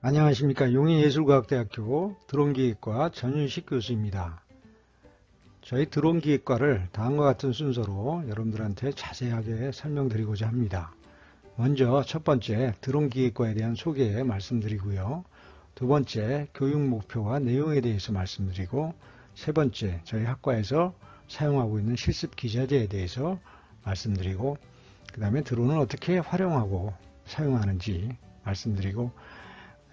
안녕하십니까. 용인예술과학대학교 드론기획과 전윤식 교수입니다. 저희 드론기획과를 다음과 같은 순서로 여러분들한테 자세하게 설명드리고자 합니다. 먼저 첫 번째 드론기획과에 대한 소개 말씀드리고요. 두 번째 교육 목표와 내용에 대해서 말씀드리고, 세 번째 저희 학과에서 사용하고 있는 실습 기자재에 대해서 말씀드리고, 그 다음에 드론을 어떻게 활용하고 사용하는지 말씀드리고,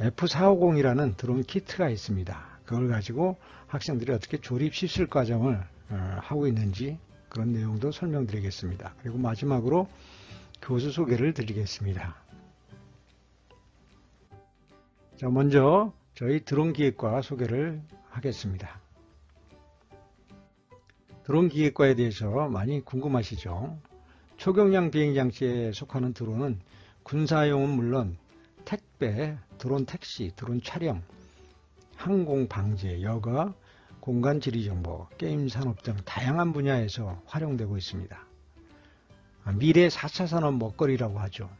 F450이라는 드론 키트가 있습니다. 그걸 가지고 학생들이 어떻게 조립 시술 과정을 하고 있는지 그런 내용도 설명드리겠습니다. 그리고 마지막으로 교수 소개를 드리겠습니다. 자, 먼저 저희 드론 기획과 소개를 하겠습니다. 드론 기획과에 대해서 많이 궁금하시죠? 초경량 비행장치에 속하는 드론은 군사용은 물론 택배, 드론 택시, 드론 촬영, 항공 방제, 여가, 공간 지리 정보, 게임 산업 등 다양한 분야에서 활용되고 있습니다. 미래 4차 산업 먹거리라고 하죠.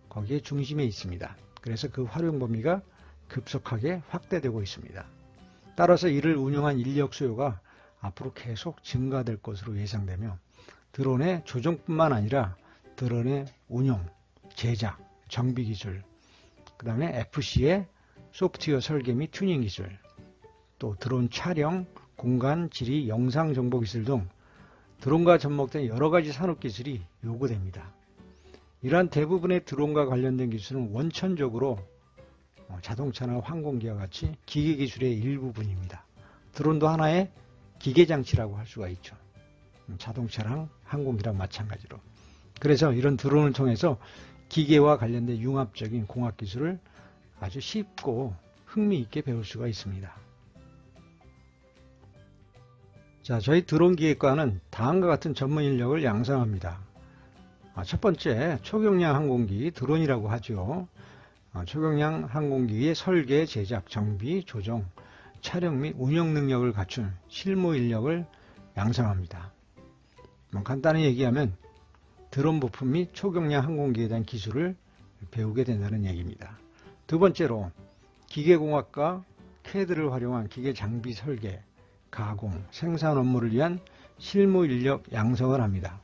거기에 중심에 있습니다. 그래서 그 활용 범위가 급속하게 확대되고 있습니다. 따라서 이를 운영한 인력 수요가 앞으로 계속 증가될 것으로 예상되며 드론의 조종뿐만 아니라 드론의 운용, 제작, 정비 기술, 그 다음에 FC의 소프트웨어 설계 및 튜닝 기술, 또 드론 촬영, 공간, 지리, 영상 정보 기술 등 드론과 접목된 여러가지 산업기술이 요구됩니다. 이러한 대부분의 드론과 관련된 기술은 원천적으로 자동차나 항공기와 같이 기계기술의 일부분입니다. 드론도 하나의 기계장치라고 할 수가 있죠. 자동차랑 항공기랑 마찬가지로. 그래서 이런 드론을 통해서 기계와 관련된 융합적인 공학기술을 아주 쉽고 흥미있게 배울 수가 있습니다. 자, 저희 드론 기획과는 다음과 같은 전문 인력을 양성합니다. 첫 번째, 초경량 항공기 드론이라고 하죠. 초경량 항공기의 설계, 제작, 정비, 조종, 촬영 및 운영 능력을 갖춘 실무 인력을 양성합니다. 간단히 얘기하면 드론 부품 및 초경량 항공기에 대한 기술을 배우게 된다는 얘기입니다. 두 번째로 기계공학과 CAD를 활용한 기계 장비 설계, 가공, 생산 업무를 위한 실무 인력 양성을 합니다.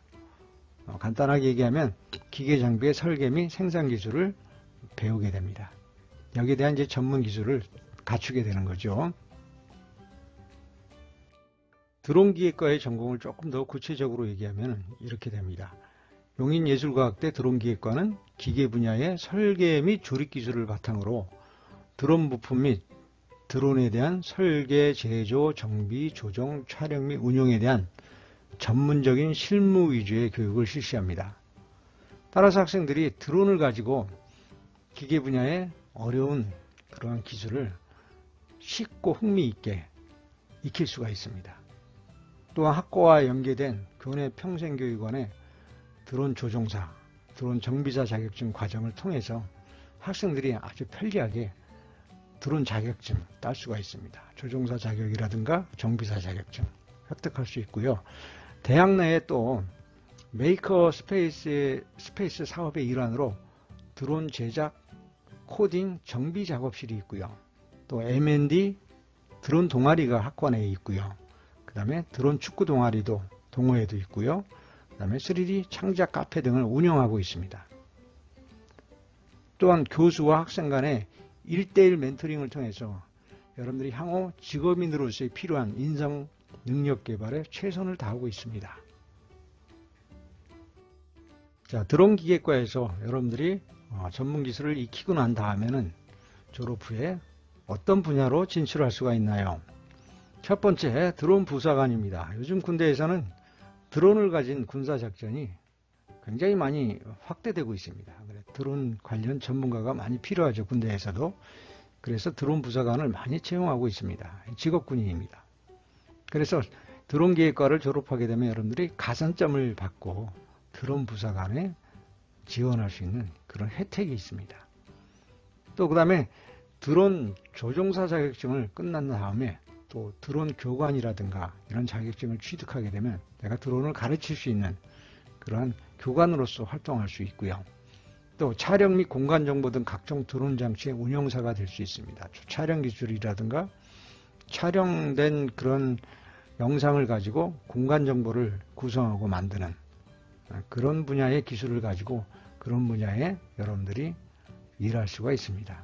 간단하게 얘기하면 기계 장비의 설계 및 생산 기술을 배우게 됩니다. 여기에 대한 이제 전문 기술을 갖추게 되는 거죠. 드론 기획과의 전공을 조금 더 구체적으로 얘기하면 이렇게 됩니다. 용인예술과학대 드론기획과는 기계 분야의 설계 및 조립 기술을 바탕으로 드론 부품 및 드론에 대한 설계, 제조, 정비, 조종, 촬영 및 운용에 대한 전문적인 실무 위주의 교육을 실시합니다. 따라서 학생들이 드론을 가지고 기계 분야의 어려운 그러한 기술을 쉽고 흥미있게 익힐 수가 있습니다. 또한 학과와 연계된 교내 평생교육원의 드론 조종사, 드론 정비사 자격증 과정을 통해서 학생들이 아주 편리하게 드론 자격증 딸 수가 있습니다. 조종사 자격이라든가 정비사 자격증 획득할 수 있고요. 대학 내에 또 메이커 스페이스 사업의 일환으로 드론 제작, 코딩, 정비 작업실이 있고요. 또 M&D 드론 동아리가 학과 내에 있고요. 그 다음에 드론 축구 동아리도 동호회도 있고요. 그 다음에 3D 창작 카페 등을 운영하고 있습니다. 또한 교수와 학생 간의 1:1 멘토링을 통해서 여러분들이 향후 직업인으로서 필요한 인성 능력 개발에 최선을 다하고 있습니다. 자, 드론 기획과에서 여러분들이 전문 기술을 익히고 난 다음에는 졸업 후에 어떤 분야로 진출할 수가 있나요? 첫 번째, 드론 부사관입니다. 요즘 군대에서는 드론을 가진 군사작전이 굉장히 많이 확대되고 있습니다. 드론 관련 전문가가 많이 필요하죠. 군대에서도. 그래서 드론 부사관을 많이 채용하고 있습니다. 직업군인입니다. 그래서 드론 기획과를 졸업하게 되면 여러분들이 가산점을 받고 드론 부사관에 지원할 수 있는 그런 혜택이 있습니다. 또 그 다음에 드론 조종사 자격증을 끝난 다음에 또 드론 교관이라든가 이런 자격증을 취득하게 되면 내가 드론을 가르칠 수 있는 그러한 교관으로서 활동할 수 있고요. 또 촬영 및 공간 정보 등 각종 드론 장치의 운영사가 될 수 있습니다. 촬영 기술이라든가 촬영된 그런 영상을 가지고 공간 정보를 구성하고 만드는 그런 분야의 기술을 가지고 그런 분야에 여러분들이 일할 수가 있습니다.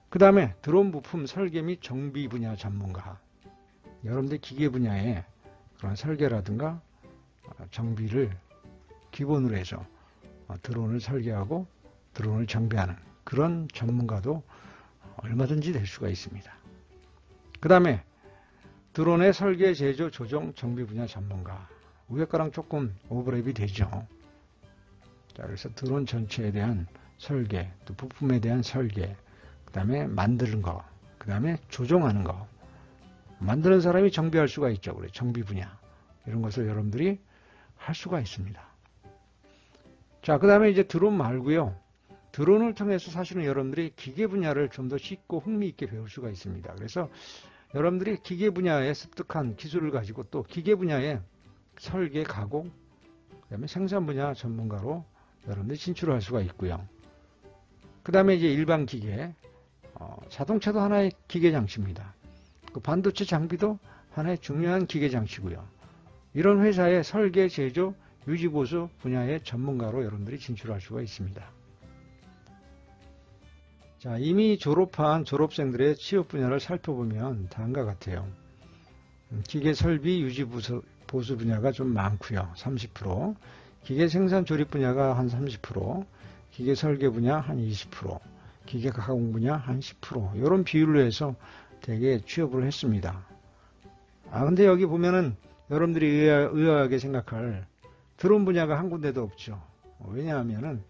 그 다음에 드론 부품 설계 및 정비 분야 전문가. 여러분들 기계 분야에 그런 설계라든가 정비를 기본으로 해서 드론을 설계하고 드론을 정비하는 그런 전문가도 얼마든지 될 수가 있습니다. 그 다음에 드론의 설계, 제조, 조정, 정비 분야 전문가. 위에 거랑 조금 오버랩이 되죠. 자, 그래서 드론 전체에 대한 설계, 또 부품에 대한 설계, 그 다음에 만드는 거, 그 다음에 조종하는 거. 만드는 사람이 정비할 수가 있죠. 그래, 정비 분야. 이런 것을 여러분들이 할 수가 있습니다. 자, 그 다음에 이제 드론 말고요. 드론을 통해서 사실은 여러분들이 기계 분야를 좀 더 쉽고 흥미있게 배울 수가 있습니다. 그래서 여러분들이 기계 분야에 습득한 기술을 가지고 또 기계 분야에 설계, 가공, 그 다음에 생산 분야 전문가로 여러분들이 진출할 수가 있고요. 그 다음에 이제 일반 기계, 자동차도 하나의 기계 장치입니다. 그 반도체 장비도 하나의 중요한 기계 장치고요. 이런 회사의 설계, 제조, 유지, 보수 분야의 전문가로 여러분들이 진출할 수가 있습니다. 자, 이미 졸업한 졸업생들의 취업 분야를 살펴보면 다음과 같아요. 기계 설비, 유지, 보수 분야가 좀 많고요. 30%, 기계 생산 조립 분야가 한 30%, 기계 설계 분야 한 20%, 기계 가공 분야 한 10%, 이런 비율로 해서 되게 취업을 했습니다. 근데 여기 보면은 여러분들이 의아하게 생각할 드론 분야가 한 군데도 없죠. 왜냐하면은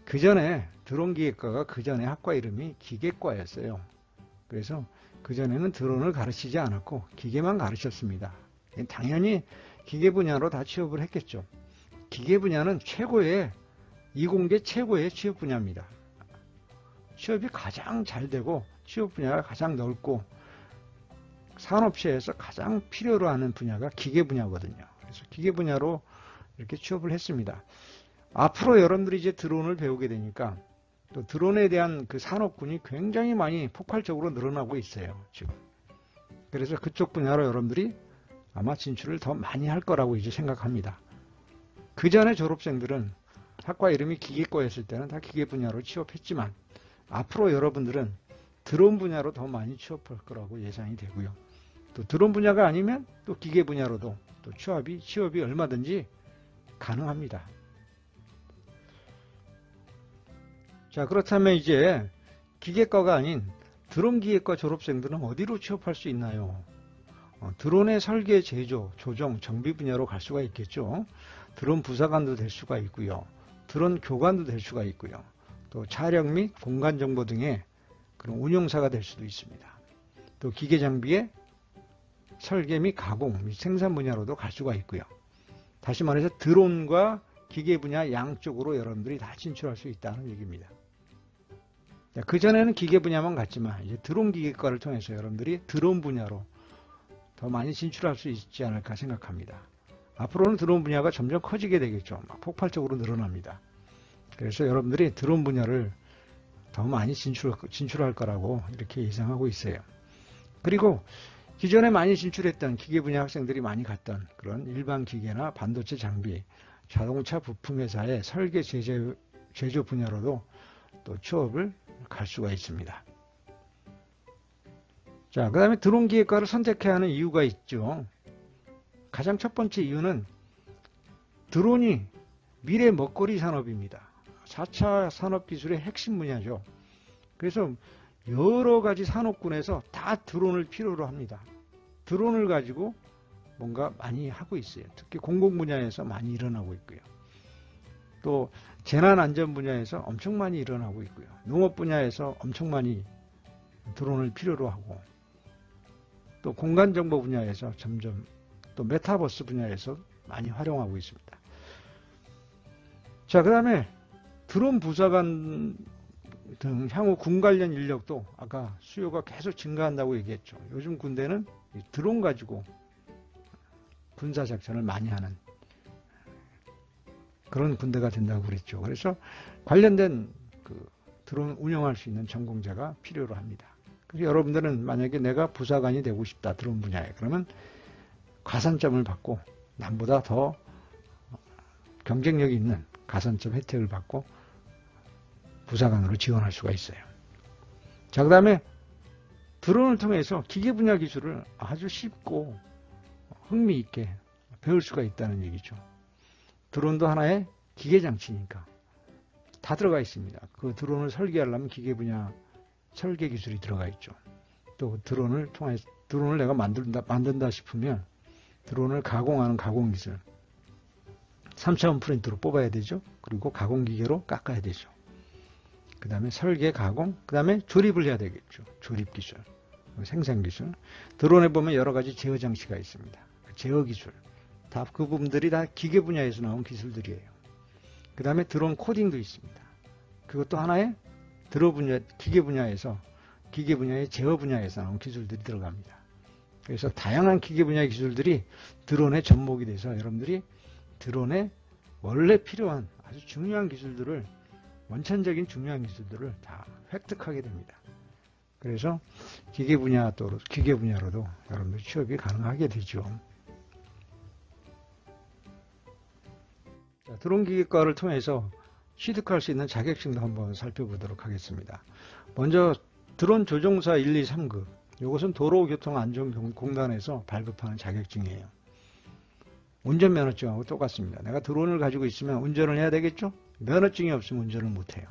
그 전에 드론 기계과가 그 전에 학과 이름이 기계과였어요. 그래서 그 전에는 드론을 가르치지 않았고 기계만 가르쳤습니다. 당연히 기계 분야로 다 취업을 했겠죠. 기계 분야는 최고의 이공계 최고의 취업 분야입니다. 취업이 가장 잘 되고 취업 분야가 가장 넓고 산업체에서 가장 필요로 하는 분야가 기계 분야거든요. 그래서 기계 분야로 이렇게 취업을 했습니다. 앞으로 여러분들이 이제 드론을 배우게 되니까 또 드론에 대한 그 산업군이 굉장히 많이 폭발적으로 늘어나고 있어요, 지금. 그래서 그쪽 분야로 여러분들이 아마 진출을 더 많이 할 거라고 이제 생각합니다. 그 전에 졸업생들은 학과 이름이 기계과였을 때는 다 기계 분야로 취업했지만 앞으로 여러분들은 드론 분야로 더 많이 취업할 거라고 예상이 되고요. 또 드론 분야가 아니면 또 기계 분야로도 또 취업이 얼마든지 가능합니다. 자, 그렇다면 이제 기계과가 아닌 드론 기계과 졸업생들은 어디로 취업할 수 있나요? 드론의 설계, 제조, 조정, 정비 분야로 갈 수가 있겠죠. 드론 부사관도 될 수가 있고요. 드론 교관도 될 수가 있고요. 또 촬영 및 공간 정보 등의 그런 운용사가 될 수도 있습니다. 또 기계 장비의 설계 및 가공 및 생산 분야로도 갈 수가 있고요. 다시 말해서 드론과 기계 분야 양쪽으로 여러분들이 다 진출할 수 있다는 얘기입니다. 그전에는 기계 분야만 갔지만 이제 드론 기계과를 통해서 여러분들이 드론 분야로 더 많이 진출할 수 있지 않을까 생각합니다. 앞으로는 드론 분야가 점점 커지게 되겠죠. 폭발적으로 늘어납니다. 그래서 여러분들이 드론 분야를 더 많이 진출할 거라고 이렇게 예상하고 있어요. 그리고 기존에 많이 진출했던 기계 분야 학생들이 많이 갔던 그런 일반 기계나 반도체 장비, 자동차 부품 회사의 설계 제조 분야로도 또 취업을 갈 수가 있습니다. 자, 그 다음에 드론 기계과를 선택해야 하는 이유가 있죠. 가장 첫 번째 이유는 드론이 미래 먹거리 산업입니다. 4차 산업기술의 핵심 분야죠. 그래서 여러 가지 산업군에서 다 드론을 필요로 합니다. 드론을 가지고 뭔가 많이 하고 있어요. 특히 공공 분야에서 많이 일어나고 있고요. 또 재난안전 분야에서 엄청 많이 일어나고 있고요. 농업 분야에서 엄청 많이 드론을 필요로 하고 또 공간정보 분야에서 점점 또 메타버스 분야에서 많이 활용하고 있습니다. 자, 그 다음에 드론 부사관 등 향후 군 관련 인력도 아까 수요가 계속 증가한다고 얘기했죠. 요즘 군대는 드론 가지고 군사작전을 많이 하는 그런 군대가 된다고 그랬죠. 그래서 관련된 그 드론 운영할 수 있는 전공자가 필요로 합니다. 그래서 여러분들은 만약에 내가 부사관이 되고 싶다, 드론 분야에, 그러면 가산점을 받고 남보다 더 경쟁력이 있는 가산점 혜택을 받고 부사관으로 지원할 수가 있어요. 자, 그 다음에 드론을 통해서 기계 분야 기술을 아주 쉽고 흥미있게 배울 수가 있다는 얘기죠. 드론도 하나의 기계 장치니까 다 들어가 있습니다. 그 드론을 설계하려면 기계 분야 설계 기술이 들어가 있죠. 또 드론을 통해서 드론을 내가 만든다 싶으면 드론을 가공하는 가공 기술, 3차원 프린트로 뽑아야 되죠. 그리고 가공 기계로 깎아야 되죠. 그 다음에 설계, 가공, 그 다음에 조립을 해야 되겠죠. 조립 기술, 생산 기술. 드론에 보면 여러 가지 제어 장치가 있습니다. 제어 기술, 다 그 부분들이 다 기계 분야에서 나온 기술들이에요. 그 다음에 드론 코딩도 있습니다. 그것도 하나의 드론 분야, 기계 분야에서, 기계 분야의 제어 분야에서 나온 기술들이 들어갑니다. 그래서 다양한 기계 분야 기술들이 드론의 접목이 돼서 여러분들이 드론에 원래 필요한 아주 중요한 기술들을, 원천적인 중요한 기술들을 다 획득하게 됩니다. 그래서 기계 분야로도 여러분들 취업이 가능하게 되죠. 자, 드론 기계과를 통해서 취득할 수 있는 자격증도 한번 살펴보도록 하겠습니다. 먼저 드론 조종사 1, 2, 3급. 이것은 도로교통안전공단에서 발급하는 자격증이에요. 운전면허증하고 똑같습니다. 내가 드론을 가지고 있으면 운전을 해야 되겠죠? 면허증이 없으면 운전을 못해요.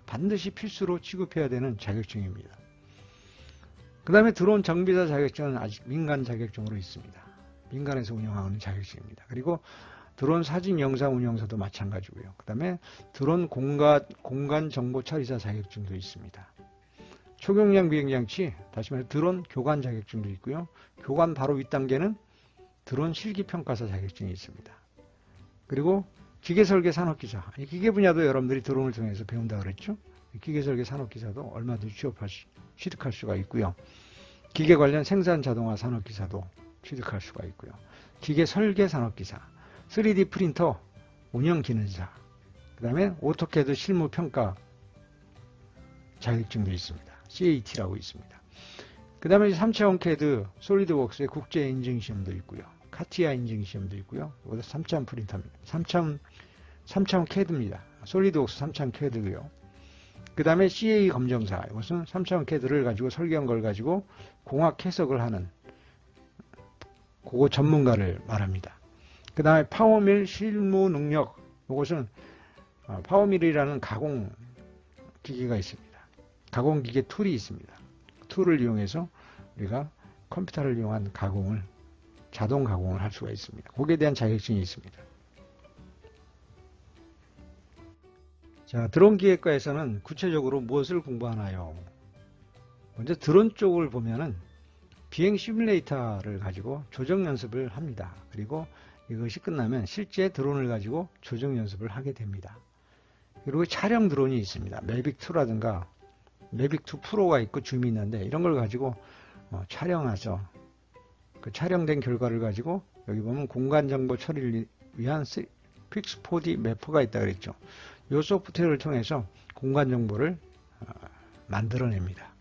반드시 필수로 취급해야 되는 자격증입니다. 그 다음에 드론 정비사 자격증은 아직 민간 자격증으로 있습니다. 민간에서 운영하는 자격증입니다. 그리고 드론 사진 영상 운영사도 마찬가지고요. 그 다음에 드론 공간 정보 처리사 자격증도 있습니다. 초경량 비행장치, 다시 말해 드론 교관 자격증도 있고요. 교관 바로 윗단계는 드론 실기평가사 자격증이 있습니다. 그리고 기계설계 산업기사, 이 기계 분야도 여러분들이 드론을 통해서 배운다고 그랬죠. 기계설계 산업기사도 얼마든지 취득할 수가 있고요. 기계 관련 생산 자동화 산업기사도 취득할 수가 있고요. 기계설계 산업기사, 3D 프린터 운영 기능사, 그 다음에 오토캐드 실무평가 자격증도 있습니다. CAT라고 있습니다. 그 다음에 3차원 캐드, 솔리드웍스의 국제 인증시험도 있고요. 카티아 인증시험도 있고요. 이것도 3차원 프린터입니다. 3차원 캐드입니다. 솔리드웍스 3차원 캐드고요. 그 다음에 CA 검정사, 이것은 3차원 캐드를 가지고 설계한 걸 가지고 공학 해석을 하는 그거 전문가를 말합니다. 그 다음에 파워밀 실무 능력, 이것은 파워밀이라는 가공 기계가 있습니다. 가공 기계 툴이 있습니다. 툴을 이용해서 우리가 컴퓨터를 이용한 가공을, 자동 가공을 할 수가 있습니다. 거기에 대한 자격증이 있습니다. 자, 드론 기계과에서는 구체적으로 무엇을 공부하나요? 먼저 드론 쪽을 보면은 비행 시뮬레이터를 가지고 조정 연습을 합니다. 그리고 이것이 끝나면 실제 드론을 가지고 조정 연습을 하게 됩니다. 그리고 촬영 드론이 있습니다. 매빅2라든가 매빅2 프로가 있고 줌이 있는데 이런 걸 가지고 촬영하죠. 그 촬영된 결과를 가지고 여기 보면 공간 정보 처리를 위한 퀵스4D 매퍼가 있다 그랬죠. 이 소프트웨어를 통해서 공간 정보를 만들어냅니다.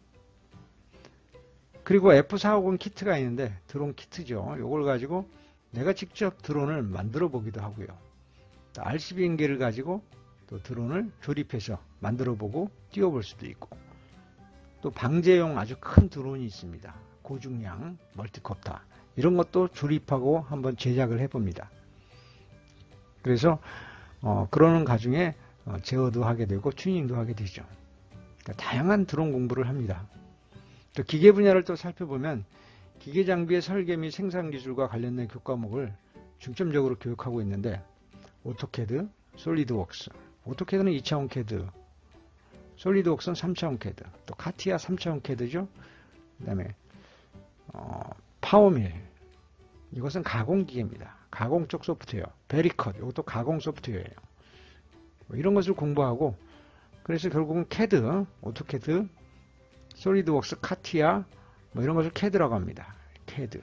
그리고 F450 키트가 있는데 드론 키트죠. 이걸 가지고 내가 직접 드론을 만들어 보기도 하고요. RCB인계를 가지고 또 드론을 조립해서 만들어 보고 띄워볼 수도 있고, 또 방제용 아주 큰 드론이 있습니다. 고중량 멀티콥터, 이런 것도 조립하고 한번 제작을 해봅니다. 그래서 그러는 가중에 제어도 하게 되고 튜닝도 하게 되죠. 그러니까 다양한 드론 공부를 합니다. 또 기계 분야를 또 살펴보면 기계 장비의 설계 및 생산 기술과 관련된 교과목을 중점적으로 교육하고 있는데, 오토캐드, 솔리드웍스, 오토캐드는 2차원 캐드, 솔리드웍스는 3차원 캐드, 또 카티아 3차원 캐드죠. 그 다음에 파워밀, 이것은 가공기계입니다. 가공 쪽 소프트웨어, 베리컷, 이것도 가공 소프트웨어예요. 뭐 이런 것을 공부하고, 그래서 결국은 캐드, 오토캐드, 솔리드웍스, 카티아, 뭐 이런 것을 캐드라고 합니다. 캐드.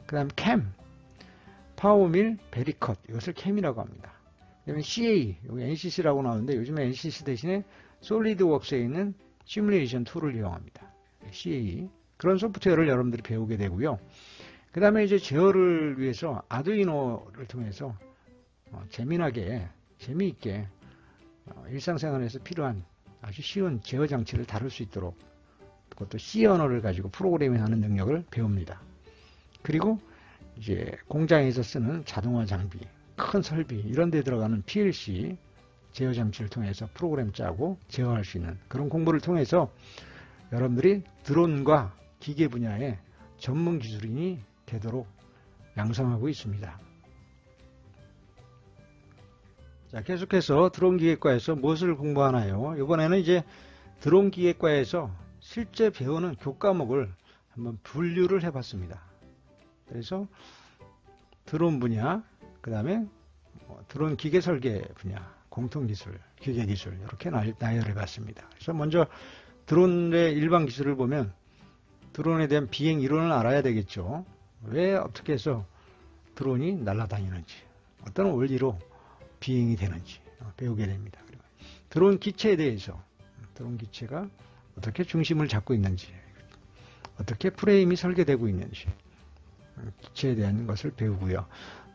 그 다음 캠, 파워밀, 베리컷, 이것을 캠이라고 합니다. 그다음에 CA, 여기 NCC라고 나오는데 요즘에 NCC 대신에 솔리드웍스에 있는 시뮬레이션 툴을 이용합니다. CA. 그런 소프트웨어를 여러분들이 배우게 되고요. 그 다음에 이제 제어를 위해서 아두이노를 통해서 재미나게, 재미있게 일상생활에서 필요한 아주 쉬운 제어 장치를 다룰 수 있도록 그것도 C 언어를 가지고 프로그래밍하는 능력을 배웁니다. 그리고 이제 공장에서 쓰는 자동화 장비, 큰 설비 이런 데 들어가는 PLC 제어 장치를 통해서 프로그램 짜고 제어할 수 있는 그런 공부를 통해서 여러분들이 드론과 기계 분야의 전문 기술인이 되도록 양성하고 있습니다. 자, 계속해서 드론 기계과에서 무엇을 공부하나요? 이번에는 이제 드론 기계과에서 실제 배우는 교과목을 한번 분류를 해봤습니다. 그래서 드론 분야, 그 다음에 드론 기계 설계 분야, 공통기술, 기계기술 이렇게 나열해봤습니다. 그래서 먼저 드론의 일반 기술을 보면 드론에 대한 비행 이론을 알아야 되겠죠. 왜 어떻게 해서 드론이 날아다니는지, 어떤 원리로 비행이 되는지 배우게 됩니다. 그리고 드론 기체에 대해서, 드론 기체가 어떻게 중심을 잡고 있는지, 어떻게 프레임이 설계되고 있는지, 기체에 대한 것을 배우고요.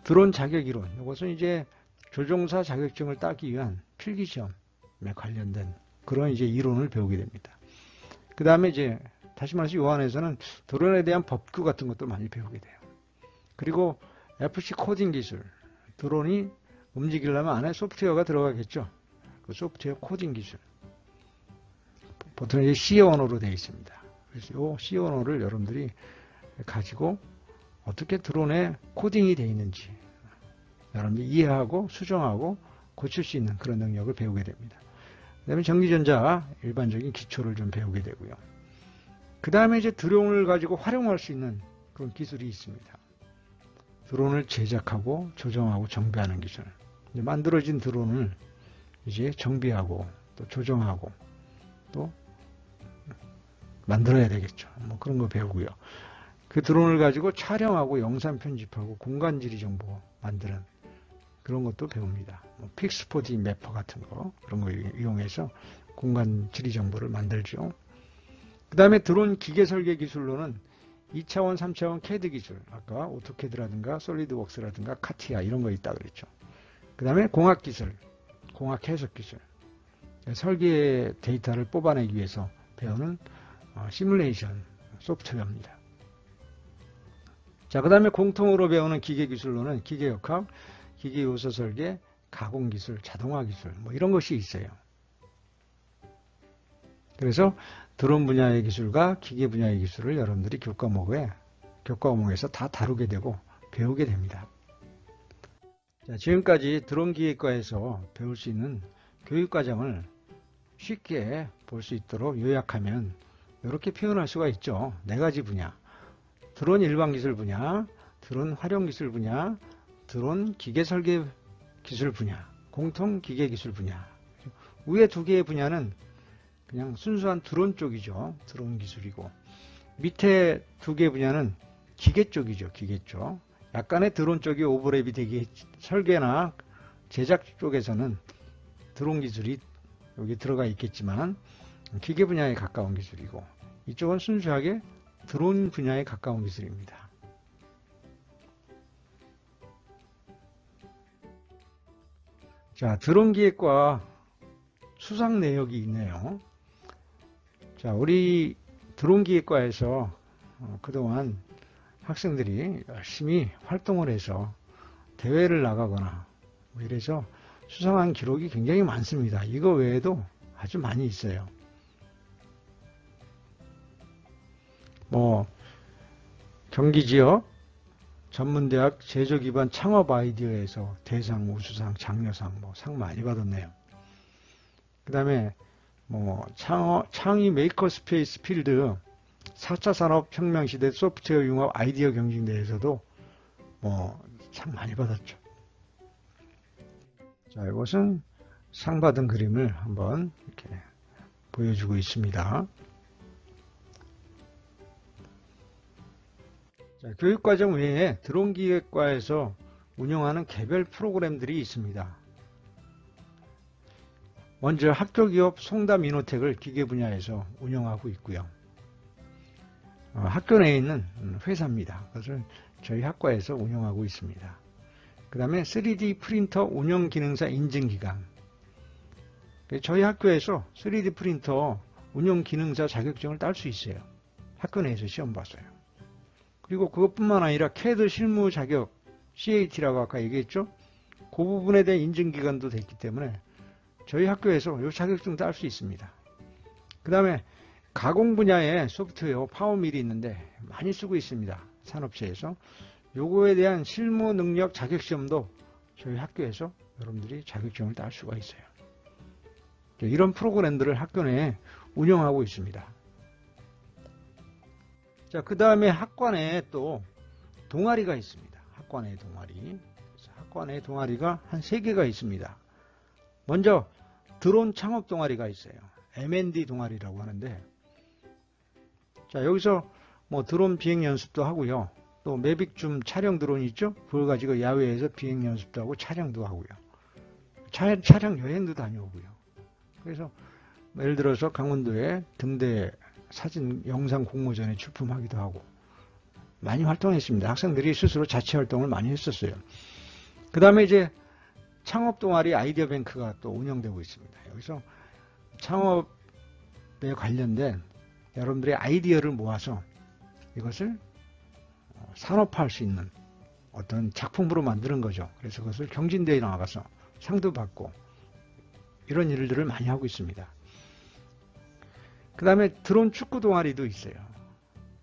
드론 자격 이론, 이것은 이제 조종사 자격증을 따기 위한 필기시험에 관련된 그런 이제 이론을 배우게 됩니다. 그 다음에 이제 다시 말해서 요 안에서는 드론에 대한 법규 같은 것도 많이 배우게 돼요. 그리고 FC 코딩 기술, 드론이 움직이려면 안에 소프트웨어가 들어가겠죠. 그 소프트웨어 코딩 기술. 보통 이제 C 언어로 되어 있습니다. 그래서 이 C 언어를 여러분들이 가지고 어떻게 드론에 코딩이 되어 있는지 여러분들이 이해하고 수정하고 고칠 수 있는 그런 능력을 배우게 됩니다. 그 다음에 전기전자 일반적인 기초를 좀 배우게 되고요. 그 다음에 이제 드론을 가지고 활용할 수 있는 그런 기술이 있습니다. 드론을 제작하고 조정하고 정비하는 기술. 이제 만들어진 드론을 이제 정비하고 또 조정하고 또 만들어야 되겠죠. 뭐 그런 거 배우고요. 그 드론을 가지고 촬영하고 영상 편집하고 공간 지리 정보 만드는 그런 것도 배웁니다. 뭐 픽스4D 매퍼 같은 거 그런 거 이용해서 공간 지리 정보를 만들죠. 그 다음에 드론 기계 설계 기술로는 2차원, 3차원 CAD 기술, 아까 오토캐드라든가 솔리드웍스라든가 카티아 이런 거 있다 그랬죠. 그 다음에 공학 기술, 공학 해석 기술, 설계 데이터를 뽑아내기 위해서 배우는 시뮬레이션 소프트웨어입니다. 자, 그 다음에 공통으로 배우는 기계 기술로는 기계역학, 기계 요소 설계, 가공 기술, 자동화 기술 뭐 이런 것이 있어요. 그래서 드론 분야의 기술과 기계 분야의 기술을 여러분들이 교과목에서 다 다루게 되고 배우게 됩니다. 자, 지금까지 드론 기계과에서 배울 수 있는 교육과정을 쉽게 볼 수 있도록 요약하면 이렇게 표현할 수가 있죠. 4가지 분야. 드론 일반 기술 분야, 드론 활용 기술 분야, 드론 기계 설계 기술 분야, 공통 기계 기술 분야. 위에 2개의 분야는 그냥 순수한 드론 쪽이죠. 드론 기술이고 밑에 2개 분야는 기계 쪽이죠. 기계 쪽. 약간의 드론 쪽이 오버랩이 되게 설계나 제작 쪽에서는 드론 기술이 여기 들어가 있겠지만 기계 분야에 가까운 기술이고 이쪽은 순수하게 드론 분야에 가까운 기술입니다. 자, 드론 기획과 수상 내역이 있네요. 자, 우리 드론 기획과에서 그동안 학생들이 열심히 활동을 해서 대회를 나가거나 뭐 이래서 수상한 기록이 굉장히 많습니다. 이거 외에도 아주 많이 있어요. 뭐 경기지역 전문대학 제조기반 창업 아이디어에서 대상, 우수상, 장려상 뭐 상 많이 받았네요. 그 다음에 뭐 창의 메이커 스페이스 필드 4차 산업혁명 시대 소프트웨어 융합 아이디어 경쟁대회에서도 뭐 상 많이 받았죠. 자, 이것은 상 받은 그림을 한번 이렇게 보여주고 있습니다. 자, 교육과정 외에 드론 기획과에서 운영하는 개별 프로그램들이 있습니다. 먼저 학교기업 송담 이노텍을 기계 분야에서 운영하고 있고요. 학교 내에 있는 회사입니다. 그것을 저희 학과에서 운영하고 있습니다. 그 다음에 3D 프린터 운영 기능사 인증기관. 저희 학교에서 3D 프린터 운영 기능사 자격증을 딸 수 있어요. 학교 내에서 시험 봐서요. 그리고 그것뿐만 아니라 CAD 실무 자격 CAT라고 아까 얘기했죠. 그 부분에 대한 인증기관도 됐기 때문에 저희 학교에서 이 자격증 딸 수 있습니다. 그 다음에 가공 분야의 소프트웨어 파워밀이 있는데 많이 쓰고 있습니다. 산업체에서. 요거에 대한 실무 능력 자격시험도 저희 학교에서 여러분들이 자격증을 딸 수가 있어요. 이런 프로그램들을 학교 내에 운영하고 있습니다. 자, 그 다음에 학과 내에 또 동아리가 있습니다. 학과 내 동아리. 학과 내 동아리가 한 3개가 있습니다. 먼저 드론 창업 동아리가 있어요. M&D 동아리라고 하는데, 자, 여기서 뭐 드론 비행 연습도 하고요. 또 매빅줌 촬영 드론 있죠? 그걸 가지고 야외에서 비행 연습도 하고 촬영도 하고요. 촬영 여행도 다녀오고요. 그래서 예를 들어서 강원도에 등대 사진 영상 공모전에 출품하기도 하고 많이 활동했습니다. 학생들이 스스로 자체 활동을 많이 했었어요. 그 다음에 이제 창업 동아리 아이디어 뱅크가 또 운영되고 있습니다. 여기서 창업에 관련된 여러분들의 아이디어를 모아서 이것을 산업화할 수 있는 어떤 작품으로 만드는 거죠. 그래서 그것을 경진대회에 나가서 상도 받고 이런 일들을 많이 하고 있습니다. 그 다음에 드론 축구 동아리도 있어요.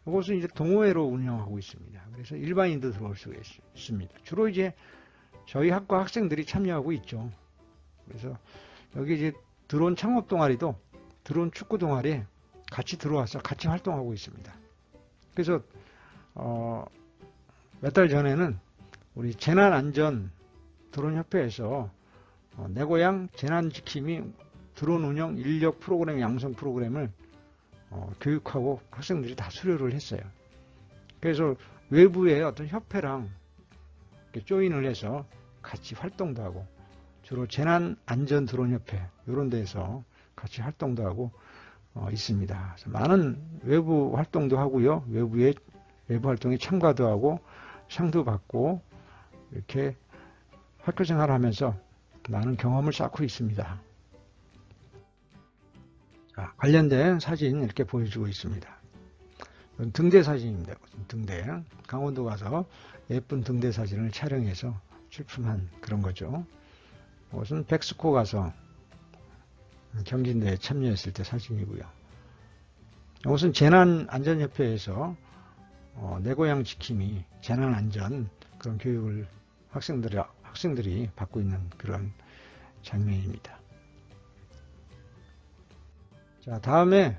이것은 이제 동호회로 운영하고 있습니다. 그래서 일반인도 들어올 수가 있습니다. 주로 이제 저희 학과 학생들이 참여하고 있죠. 그래서 여기 이제 드론 창업 동아리도 드론 축구 동아리에 같이 들어와서 같이 활동하고 있습니다. 그래서 몇 달 전에는 우리 재난안전 드론협회에서 내 고향 재난지킴이 드론 운영 인력 프로그램 양성 프로그램을 교육하고 학생들이 다 수료를 했어요. 그래서 외부의 어떤 협회랑 조인을 해서 같이 활동도 하고 주로 재난안전 드론협회 이런 데서 같이 활동도 하고 있습니다. 그래서 많은 외부 활동도 하고요. 외부 활동에 참가도 하고 상도 받고 이렇게 학교 생활을 하면서 많은 경험을 쌓고 있습니다. 자, 관련된 사진 이렇게 보여주고 있습니다. 등대 사진입니다. 등대. 강원도 가서 예쁜 등대 사진을 촬영해서 출품한 그런 거죠. 이것은 백스코 가서 경진대회에 참여했을 때 사진이고요. 이것은 재난안전협회에서 내 고향 지킴이 재난안전 그런 교육을 학생들이 받고 있는 그런 장면입니다. 자, 다음에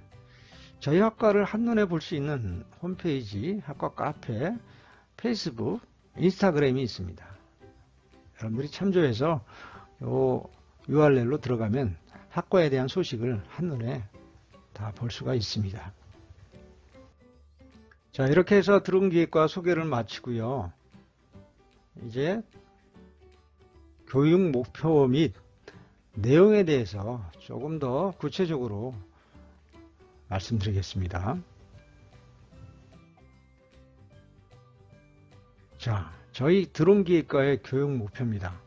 저희 학과를 한눈에 볼 수 있는 홈페이지, 학과 카페, 페이스북, 인스타그램이 있습니다. 여러분들이 참조해서 이 URL로 들어가면 학과에 대한 소식을 한눈에 다 볼 수가 있습니다. 자, 이렇게 해서 드론기획과 소개를 마치고요. 이제 교육 목표 및 내용에 대해서 조금 더 구체적으로 말씀드리겠습니다. 자, 저희 드론기획과의 교육 목표입니다.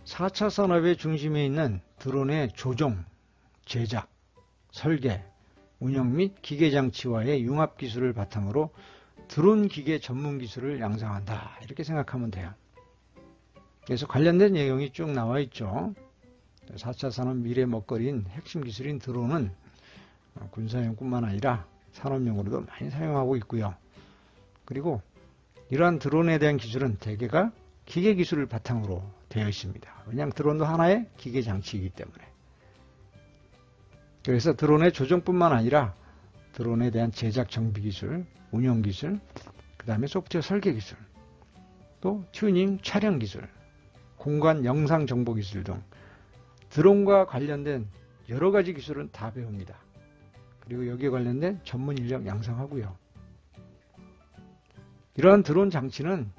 4차 산업의 중심에 있는 드론의 조종, 제작, 설계, 운영 및 기계장치와의 융합기술을 바탕으로 드론 기계 전문 기술을 양성한다. 이렇게 생각하면 돼요. 그래서 관련된 내용이 쭉 나와 있죠. 4차 산업 미래 먹거리인 핵심 기술인 드론은 군사용뿐만 아니라 산업용으로도 많이 사용하고 있고요. 그리고 이러한 드론에 대한 기술은 대개가 기계 기술을 바탕으로 되어 있습니다. 왜냐하면 드론도 하나의 기계 장치이기 때문에. 그래서 드론의 조종뿐만 아니라 드론에 대한 제작 정비 기술, 운영 기술, 그 다음에 소프트웨어 설계 기술, 또 튜닝 촬영 기술, 공간 영상 정보 기술 등 드론과 관련된 여러 가지 기술은 다 배웁니다. 그리고 여기에 관련된 전문 인력 양성하고요. 이러한 드론 장치는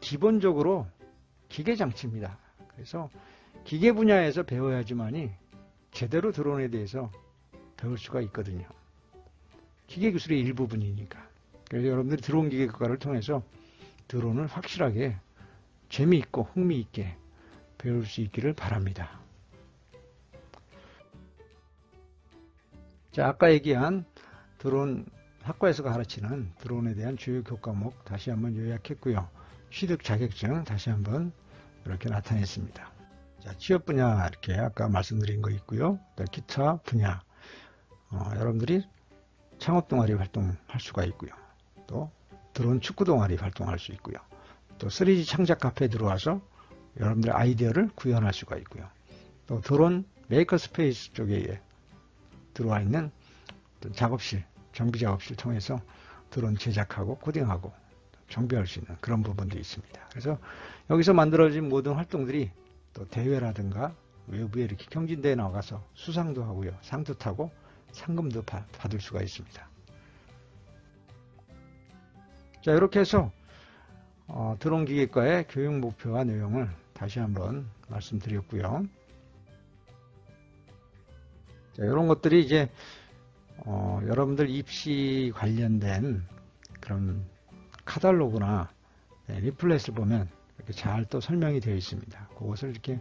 기본적으로 기계 장치입니다. 그래서 기계 분야에서 배워야지만이 제대로 드론에 대해서 배울 수가 있거든요. 기계 기술의 일부분이니까. 그래서 여러분들이 드론 기계과를 통해서 드론을 확실하게 재미있고 흥미있게 배울 수 있기를 바랍니다. 자, 아까 얘기한 드론 학과에서 가르치는 드론에 대한 주요 교과목 다시 한번 요약했고요. 취득 자격증 다시 한번 이렇게 나타냈습니다. 자, 취업 분야 이렇게 아까 말씀드린 거 있고요. 또 기타 분야 여러분들이 창업 동아리 활동할 수가 있고요. 또 드론 축구 동아리 활동할 수 있고요. 또 3D 창작 카페에 들어와서 여러분들의 아이디어를 구현할 수가 있고요. 또 드론 메이커 스페이스 쪽에 들어와 있는 작업실, 정비 작업실 통해서 드론 제작하고 코딩하고 정비할 수 있는 그런 부분도 있습니다. 그래서 여기서 만들어진 모든 활동들이 또 대회라든가 외부에 이렇게 경진대회 나가서 수상도 하고요. 상도 타고 상금도 받을 수가 있습니다. 자, 이렇게 해서 드론 기계과의 교육 목표와 내용을 다시 한번 말씀드렸고요. 자, 이런 것들이 이제 여러분들 입시 관련된 그런 카탈로그나 리플렛을 보면 이렇게 잘 또 설명이 되어 있습니다. 그것을 이렇게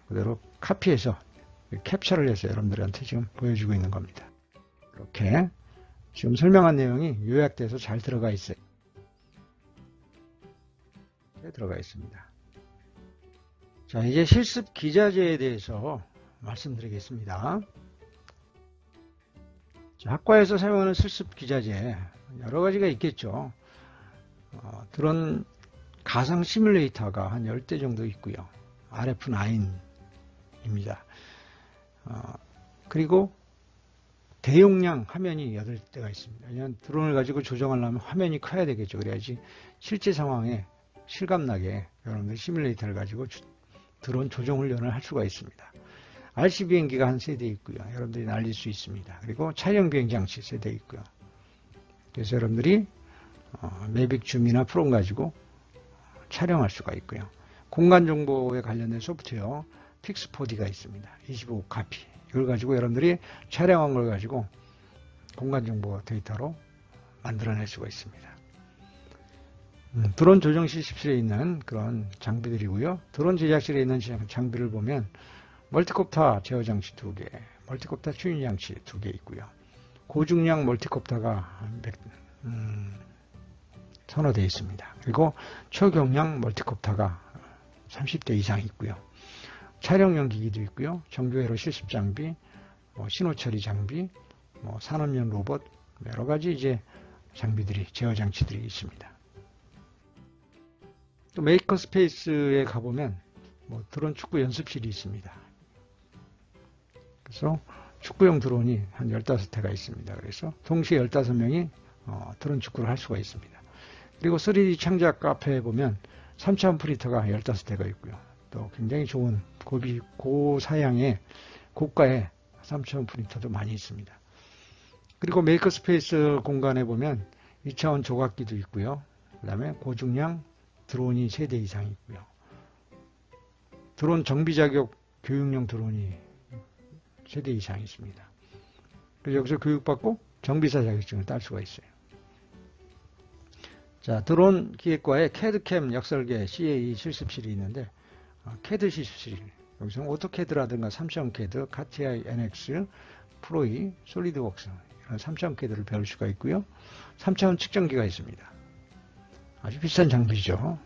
그대로 카피해서 캡처를 해서 여러분들한테 지금 보여주고 있는 겁니다. 이렇게 지금 설명한 내용이 요약돼서 잘 들어가 있어요. 들어가 있습니다. 자, 이제 실습 기자재에 대해서 말씀드리겠습니다. 자, 학과에서 사용하는 실습 기자재 여러 가지가 있겠죠. 드론 가상 시뮬레이터가 한 10대 정도 있고요. RF9입니다. 그리고 대용량 화면이 8대가 있습니다. 왜냐하면 드론을 가지고 조정하려면 화면이 커야 되겠죠. 그래야지 실제 상황에 실감나게 여러분들 시뮬레이터를 가지고 드론 조정 훈련을 할 수가 있습니다. RC 비행기가 한 세대 있고요. 여러분들이 날릴 수 있습니다. 그리고 촬영 비행 장치 세대 있고요. 그래서 여러분들이 매빅 줌이나 프롬 가지고 촬영할 수가 있고요. 공간 정보에 관련된 소프트웨어 픽스4D가 있습니다. 25 카피. 이걸 가지고 여러분들이 촬영한 걸 가지고 공간 정보 데이터로 만들어낼 수가 있습니다. 드론 조정 실습실에 있는 그런 장비들이고요. 드론 제작실에 있는 장비를 보면 멀티콥터 제어 장치 2개, 멀티콥터 추진 장치 2개 있고요. 고중량 멀티콥터가 선호되어 있습니다. 그리고 초경량 멀티콥터가 30대 이상 있고요. 촬영용 기기도 있고요. 정교회로 실습 장비, 신호 처리 장비, 산업용 로봇, 여러 가지 이제 장비들이, 제어 장치들이 있습니다. 또 메이커 스페이스에 가보면 드론 축구 연습실이 있습니다. 그래서 축구용 드론이 한 15대가 있습니다. 그래서 동시에 15명이 드론 축구를 할 수가 있습니다. 그리고 3D 창작 카페에 보면 3차원 프린터가 15대가 있고요. 또 굉장히 좋은 고사양의 고가의 3차원 프린터도 많이 있습니다. 그리고 메이커 스페이스 공간에 보면 2차원 조각기도 있고요. 그 다음에 고중량 드론이 3대 이상 있고요. 드론 정비 자격 교육용 드론이 3대 이상 있습니다. 그래서 여기서 교육받고 정비사 자격증을 딸 수가 있어요. 자, 드론 기획과의 캐드캠 역설계 CAE 실습실이 있는데 캐드 실습실, 여기서는 오토캐드라든가 3차원 캐드, 카티아 NX, 프로이, 솔리드웍스 이런 3차원 캐드를 배울 수가 있고요. 3차원 측정기가 있습니다. 아주 비싼 장비죠.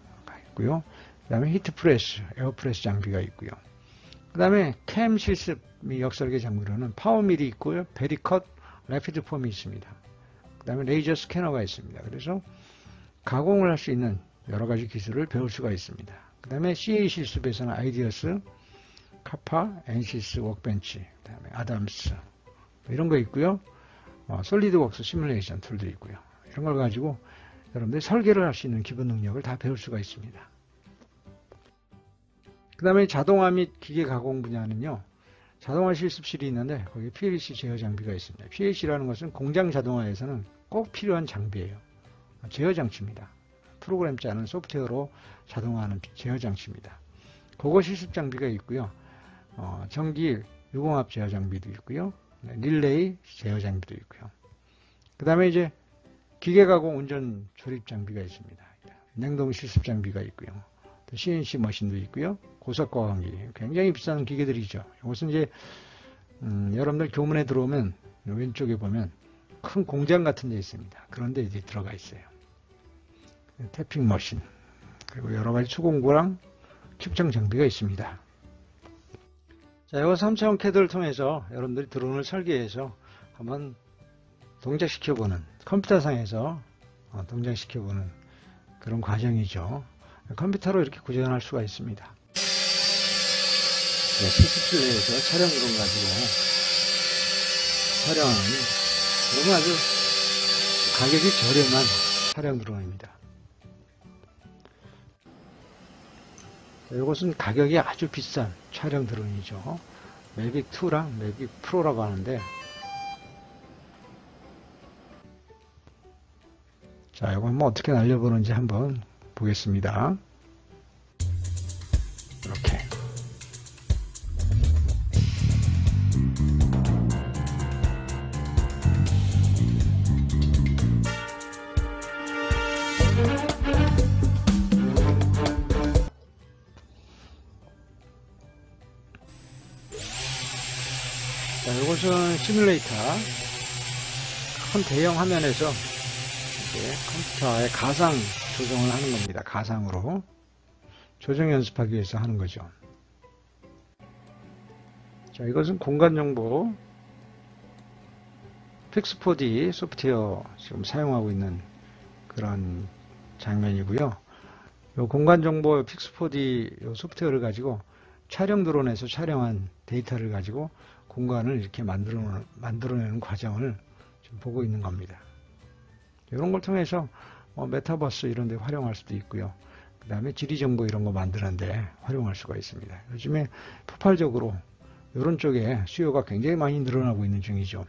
있고요. 그 다음에 히트프레스, 에어프레스 장비가 있고요. 그 다음에 캠 실습 및 역설계 장비로는 파워밀이 있고요. 베리컷, 래피드 폼이 있습니다. 그 다음에 레이저 스캐너가 있습니다. 그래서 가공을 할 수 있는 여러 가지 기술을 배울 수가 있습니다. 그 다음에 CA 실습에서는 아이디어스, 카파, 엔시스, 워크벤치, 그 다음에 아담스 이런 거 있고요. 솔리드웍스 시뮬레이션 툴도 있고요. 이런 걸 가지고 여러분들이 설계를 할 수 있는 기본 능력을 다 배울 수가 있습니다. 그 다음에 자동화 및 기계 가공 분야는요. 자동화 실습실이 있는데 거기에 PLC 제어 장비가 있습니다. PLC라는 것은 공장 자동화에서는 꼭 필요한 장비예요. 제어 장치입니다. 프로그램 짜는 소프트웨어로 자동화하는 제어 장치입니다. 그거 실습 장비가 있고요. 전기 유공압 제어 장비도 있고요. 릴레이 제어 장비도 있고요. 그 다음에 이제 기계 가공 운전 조립 장비가 있습니다. 냉동 실습 장비가 있고요. 또 CNC 머신도 있고요. 고속과학기 굉장히 비싼 기계들이죠. 이것은 이제 여러분들 교문에 들어오면 왼쪽에 보면 큰 공장 같은 데 있습니다. 그런데 이제 들어가 있어요. 태핑 머신 그리고 여러 가지 수공구랑 측정 장비가 있습니다. 자, 이거 3차원 CAD를 통해서 여러분들이 드론을 설계해서 한번 동작시켜보는 컴퓨터상에서 동작시켜보는 그런 과정이죠. 컴퓨터로 이렇게 구현할 수가 있습니다. 실습실 내에서 촬영 드론 가지고 촬영하는 그러면 아주 가격이 저렴한 촬영 드론입니다. 이것은 가격이 아주 비싼 촬영 드론이죠. 매빅 2랑 매빅 프로라고 하는데, 자, 이건 뭐 어떻게 날려보는지 한번 보겠습니다. 이렇게. 자, 이것은 시뮬레이터. 큰 대형 화면에서 이제 컴퓨터의 가상 조정을 하는 겁니다. 가상으로. 조정 연습하기 위해서 하는 거죠. 자, 이것은 공간정보. 픽스4D 소프트웨어 지금 사용하고 있는 그런 장면이고요. 이 공간정보 픽스4D 소프트웨어를 가지고 촬영 드론에서 촬영한 데이터를 가지고 공간을 이렇게 만들어내는 과정을 지금 보고 있는 겁니다. 이런 걸 통해서 메타버스 이런 데 활용할 수도 있고요. 그 다음에 지리정보 이런 거 만드는데 활용할 수가 있습니다. 요즘에 폭발적으로 이런 쪽에 수요가 굉장히 많이 늘어나고 있는 중이죠.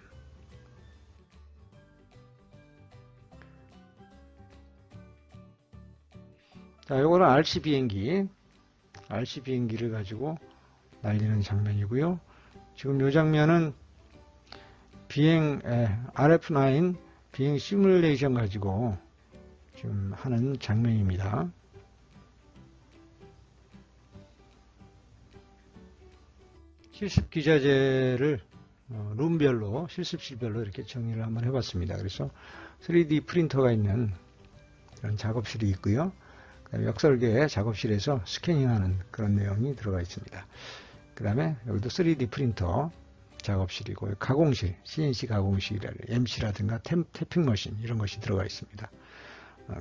자, 요거는 RC 비행기를 가지고 날리는 장면이고요. 지금 이 장면은 RF9 비행 시뮬레이션 가지고 지금 하는 장면입니다. 실습 기자재를 룸별로, 실습실별로 이렇게 정리를 한번 해봤습니다. 그래서 3D 프린터가 있는 그런 작업실이 있고요. 역설계 작업실에서 스캐닝하는 그런 내용이 들어가 있습니다. 그 다음에 여기도 3D 프린터 작업실이고, 가공실, CNC 가공실, MC라든가 태핑 머신 이런 것이 들어가 있습니다.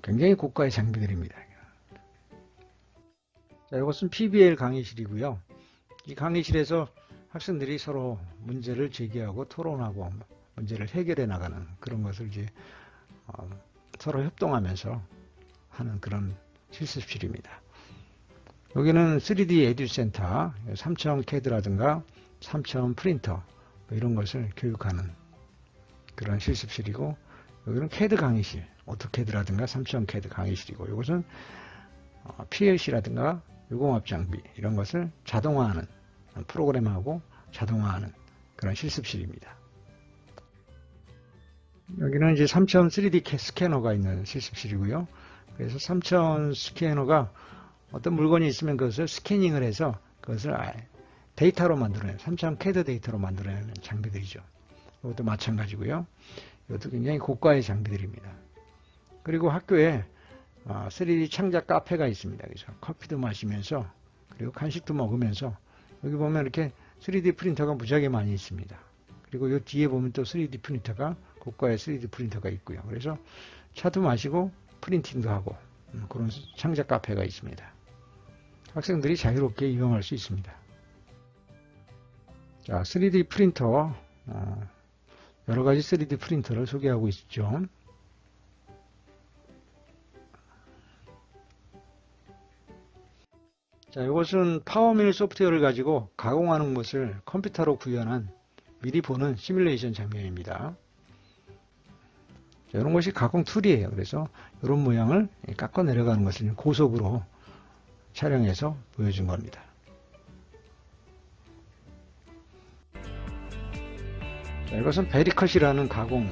굉장히 고가의 장비들입니다. 자, 이것은 PBL 강의실이고요. 이 강의실에서 학생들이 서로 문제를 제기하고 토론하고 문제를 해결해 나가는 그런 것을 이제 서로 협동하면서 하는 그런 실습실입니다. 여기는 3D 에듀센터, 3차원 CAD라든가 3차원 프린터 이런 것을 교육하는 그런 실습실이고, 여기는 CAD 강의실, 오토캐드라든가 3차원 CAD 강의실이고, 이것은 PLC라든가 유공압 장비 이런 것을 자동화하는, 프로그램하고 자동화하는 그런 실습실입니다. 여기는 이제 3차원 3D 스캐너가 있는 실습실이고요. 그래서 3차원 스캐너가 어떤 물건이 있으면 그것을 스캐닝을 해서 그것을 데이터로 만들어내는, 3차원 CAD 데이터로 만들어내는 장비들이죠. 이것도 마찬가지고요. 이것도 굉장히 고가의 장비들입니다. 그리고 학교에 3D 창작 카페가 있습니다. 그래서 커피도 마시면서 그리고 간식도 먹으면서, 여기 보면 이렇게 3D 프린터가 무지하게 많이 있습니다. 그리고 이 뒤에 보면 또 3D 프린터가, 고가의 3D 프린터가 있고요. 그래서 차도 마시고 프린팅도 하고 그런 창작 카페가 있습니다. 학생들이 자유롭게 이용할 수 있습니다. 자, 3D 프린터, 여러 가지 3D 프린터를 소개하고 있죠. 자, 이것은 파워밀 소프트웨어를 가지고 가공하는 것을 컴퓨터로 구현한 미리 보는 시뮬레이션 장면입니다. 자, 이런 것이 가공 툴이에요. 그래서 이런 모양을 깎아 내려가는 것을 고속으로 촬영해서 보여준 겁니다. 자, 이것은 베리컷이라는 가공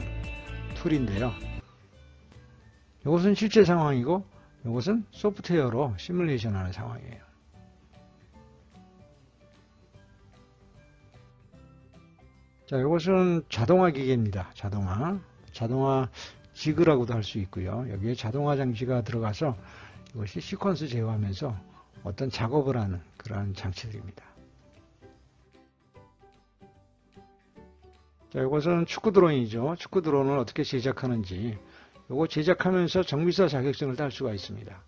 툴인데요. 이것은 실제 상황이고 이것은 소프트웨어로 시뮬레이션 하는 상황이에요. 자, 이것은 자동화 기계입니다. 자동화 지그라고도 할 수 있고요. 여기에 자동화 장치가 들어가서 이것이 시퀀스 제어하면서 어떤 작업을 하는 그러한 장치들입니다. 자, 이것은 축구 드론이죠. 축구 드론을 어떻게 제작하는지, 이거 제작하면서 정비사 자격증을 딸 수가 있습니다.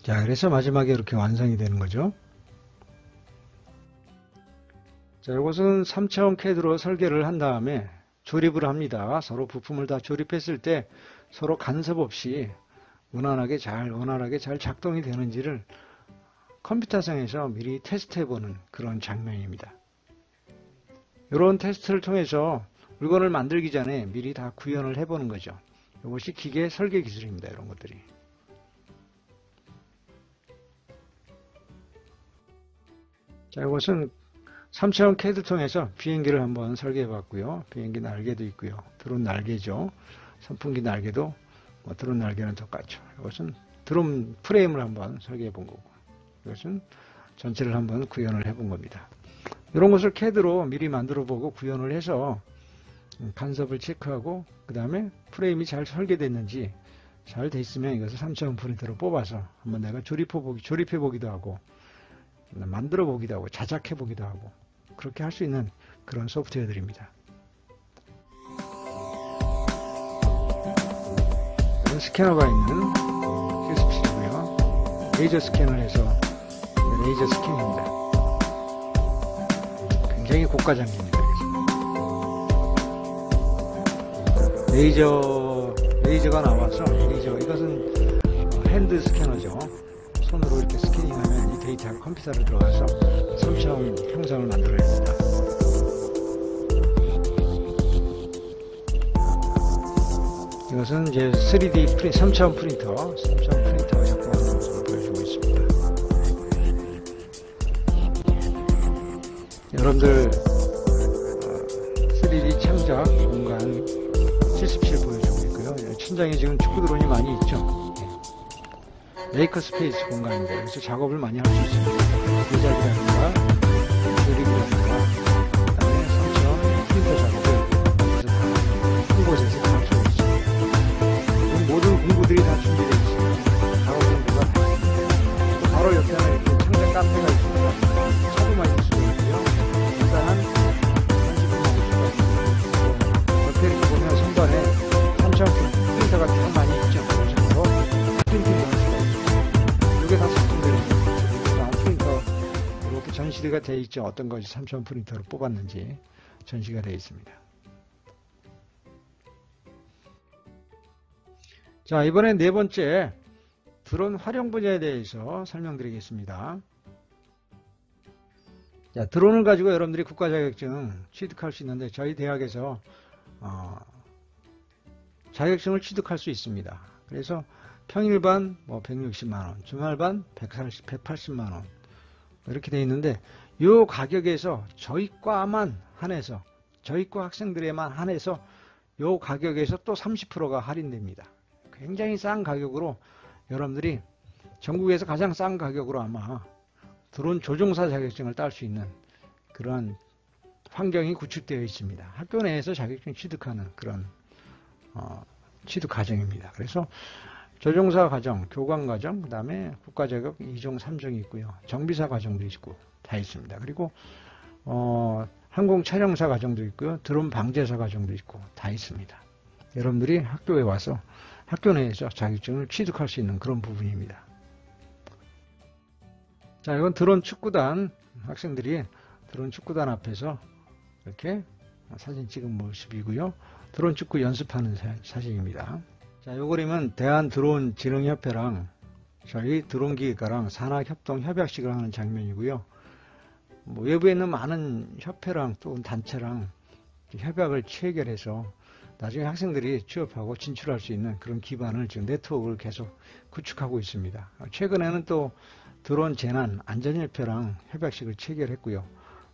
자, 그래서 마지막에 이렇게 완성이 되는 거죠. 자, 이것은 3차원 CAD로 설계를 한 다음에 조립을 합니다. 서로 부품을 다 조립했을 때 서로 간섭 없이 원활하게 잘 작동이 되는지를 컴퓨터상에서 미리 테스트해보는 그런 장면입니다. 이런 테스트를 통해서 물건을 만들기 전에 미리 다 구현을 해보는 거죠. 이것이 기계 설계 기술입니다. 이런 것들이. 자, 이것은 3차원 CAD 통해서 비행기를 한번 설계해 봤고요. 비행기 날개도 있고요. 드론 날개죠. 선풍기 날개도 드론 날개는 똑같죠. 이것은 드론 프레임을 한번 설계해 본 거고, 이것은 전체를 한번 구현을 해 본 겁니다. 이런 것을 CAD로 미리 만들어 보고 구현을 해서 간섭을 체크하고 그 다음에 프레임이 잘 설계됐는지 잘 돼 있으면 이것을 3차원 프린터로 뽑아서 한번 내가 조립해 보기도 하고 만들어 보기도 하고 자작해 보기도 하고 그렇게 할 수 있는 그런 소프트웨어들입니다. 이런 스캐너가 있는 QSP이고요. 레이저 스캔을 해서 레이저 스캔입니다. 굉장히 고가 장비입니다. 레이저가 나와서 이것은 핸드 스캐너죠. 손으로 이렇게 스캐닝하면 이 데이터가 컴퓨터로 들어가서 3차원 형상을 만들어냅니다. 이것은 이제 3D 3차원 프린터가 작동하는 모습을 보여주고 있습니다. 여러분들 3D 창작 공간 77 보여주고 있고요. 천장에 지금 축구 드론이 많이 있죠. 메이커 스페이스 공간인데 여기서 작업을 많이 할 수 있습니다. 제작이라든가 조립이라든가 그 다음에 3차원 프린터 작업을 여기서 한 곳에서 다 할 수 있습니다. 모든 공구들이 다 준비되어 있습니다. 작업 공구가 다 있습니다. 또 바로 옆에는 이렇게 창작 카페가 있습니다. 차도 많이 수가 있고요. 일단 한 30분 먹을 수가 있습니다. 옆에 이렇게 보면 선반에 3차원 프린터가 쭉 많이 있죠. 그래서 바로 프린팅을 할 수가 있습니다. 이게 다 작동되는 프린터 이렇게 전시가 되어 있죠. 어떤 것이 3차원 프린터로 뽑았는지 전시가 되어 있습니다. 자, 이번에 네 번째 드론 활용 분야에 대해서 설명드리겠습니다. 자, 드론을 가지고 여러분들이 국가 자격증 취득할 수 있는데 저희 대학에서 자격증을 취득할 수 있습니다. 그래서 평일반 160만원, 주말반 180만원 이렇게 되어 있는데 이 가격에서 저희 과만 한해서 저희 과 학생들에만 한해서 이 가격에서 또 30%가 할인됩니다. 굉장히 싼 가격으로 여러분들이 전국에서 가장 싼 가격으로 아마 드론 조종사 자격증을 딸 수 있는 그러한 환경이 구축되어 있습니다. 학교 내에서 자격증 취득하는 그런 취득 과정입니다. 그래서 조종사 과정, 교관 과정, 그 다음에 국가자격 2종, 3종이 있고요. 정비사 과정도 있고 다 있습니다. 그리고 항공 촬영사 과정도 있고요. 드론 방제사 과정도 있고 다 있습니다. 여러분들이 학교에 와서 학교 내에서 자격증을 취득할 수 있는 그런 부분입니다. 자, 이건 드론 축구단 학생들이 드론 축구단 앞에서 이렇게 사진 찍은 모습이고요. 드론 축구 연습하는 사진입니다. 자, 요 그림은 대한드론진흥협회랑 저희 드론기계과랑 산학협동 협약식을 하는 장면이고요. 뭐 외부에 있는 많은 협회랑 또 단체랑 협약을 체결해서 나중에 학생들이 취업하고 진출할 수 있는 그런 기반을 지금 네트워크를 계속 구축하고 있습니다. 최근에는 또 드론 재난 안전협회랑 협약식을 체결했고요.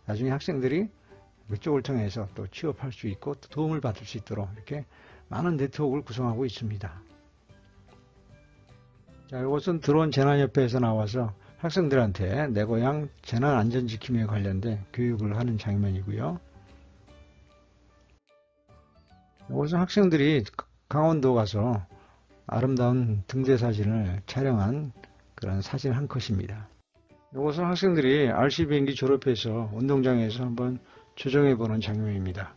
나중에 학생들이 그쪽을 통해서 또 취업할 수 있고 또 도움을 받을 수 있도록 이렇게 많은 네트워크를 구성하고 있습니다. 자, 이것은 드론 재난협회에서 나와서 학생들한테 내 고향 재난안전지킴이에 관련된 교육을 하는 장면이고요. 이것은 학생들이 강원도 가서 아름다운 등대 사진을 촬영한 그런 사진 한 컷입니다. 이것은 학생들이 RC 비행기 졸업해서 운동장에서 한번 조정해보는 장면입니다.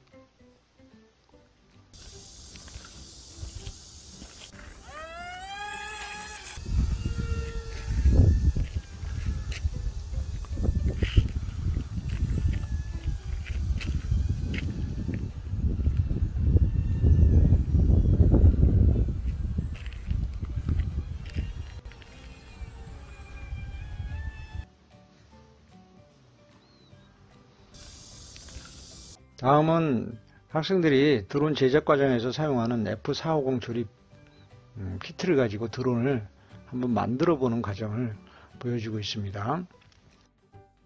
다음은 학생들이 드론 제작 과정에서 사용하는 F450 조립 키트를 가지고 드론을 한번 만들어 보는 과정을 보여주고 있습니다.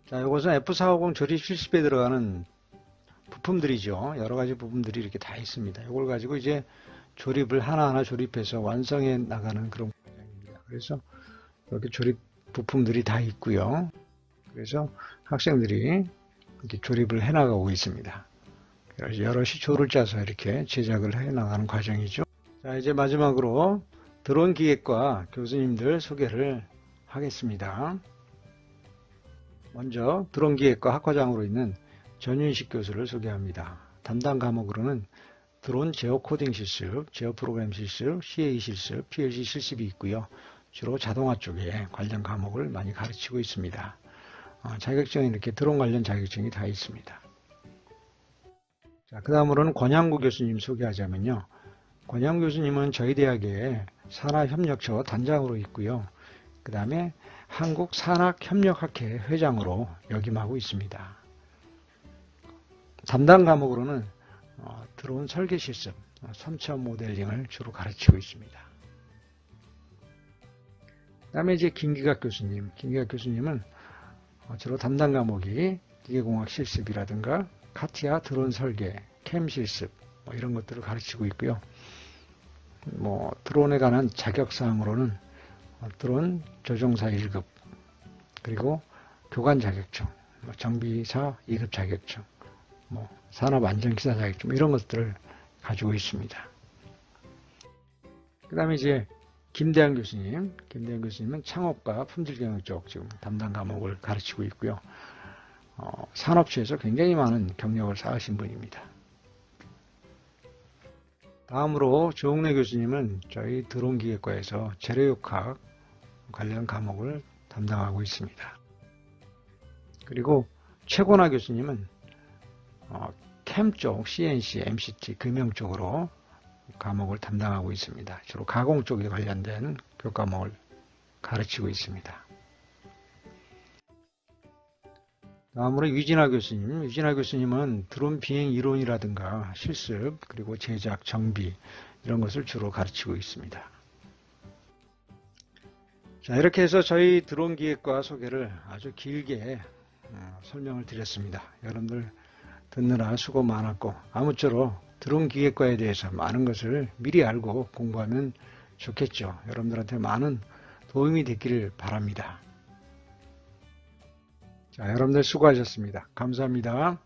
자, 이것은 F450 조립 실습에 들어가는 부품들이죠. 여러 가지 부품들이 이렇게 다 있습니다. 이걸 가지고 이제 조립을 하나하나 조립해서 완성해 나가는 그런 과정입니다. 그래서 이렇게 조립 부품들이 다 있고요. 그래서 학생들이 이렇게 조립을 해 나가고 있습니다. 여럿이 조를 짜서 이렇게 제작을 해 나가는 과정이죠. 자, 이제 마지막으로 드론 기획과 교수님들 소개를 하겠습니다. 먼저 드론 기획과 학과장으로 있는 전윤식 교수를 소개합니다. 담당 과목으로는 드론 제어 코딩 실습, 제어 프로그램 실습, CA 실습, PLC 실습이 있고요. 주로 자동화 쪽에 관련 과목을 많이 가르치고 있습니다. 자격증은 이렇게 드론 관련 자격증이 다 있습니다. 자, 그 다음으로는 권양구 교수님 소개하자면요. 권양구 교수님은 저희 대학의 산학협력처 단장으로 있고요. 그 다음에 한국산학협력학회 회장으로 역임하고 있습니다. 담당 과목으로는 드론 설계 실습, 3차 모델링을 주로 가르치고 있습니다. 그 다음에 이제 김기각 교수님은 주로 담당 과목이 기계공학 실습이라든가 카티아 드론 설계, 캠 실습 이런 것들을 가르치고 있고요. 드론에 관한 자격사항으로는 드론 조종사 1급, 그리고 교관 자격증, 정비사 2급 자격증, 산업안전기사 자격증 이런 것들을 가지고 있습니다. 그 다음에 이제 김대한 교수님은 창업과 품질경영 쪽 지금 담당 과목을 가르치고 있고요. 산업체에서 굉장히 많은 경력을 쌓으신 분입니다. 다음으로 조홍래 교수님은 저희 드론기획과에서 재료역학 관련 과목을 담당하고 있습니다. 그리고 최곤화 교수님은 캠 쪽, CNC, MCT, 금형 쪽으로 과목을 담당하고 있습니다. 주로 가공 쪽에 관련된 교과목을 가르치고 있습니다. 다음으로 유진아 교수님은 드론 비행 이론이라든가 실습, 그리고 제작, 정비 이런 것을 주로 가르치고 있습니다. 자, 이렇게 해서 저희 드론 기획과 소개를 아주 길게 설명을 드렸습니다. 여러분들 듣느라 수고 많았고, 아무쪼록 드론 기획과에 대해서 많은 것을 미리 알고 공부하면 좋겠죠. 여러분들한테 많은 도움이 됐기를 바랍니다. 자, 여러분들 수고하셨습니다. 감사합니다.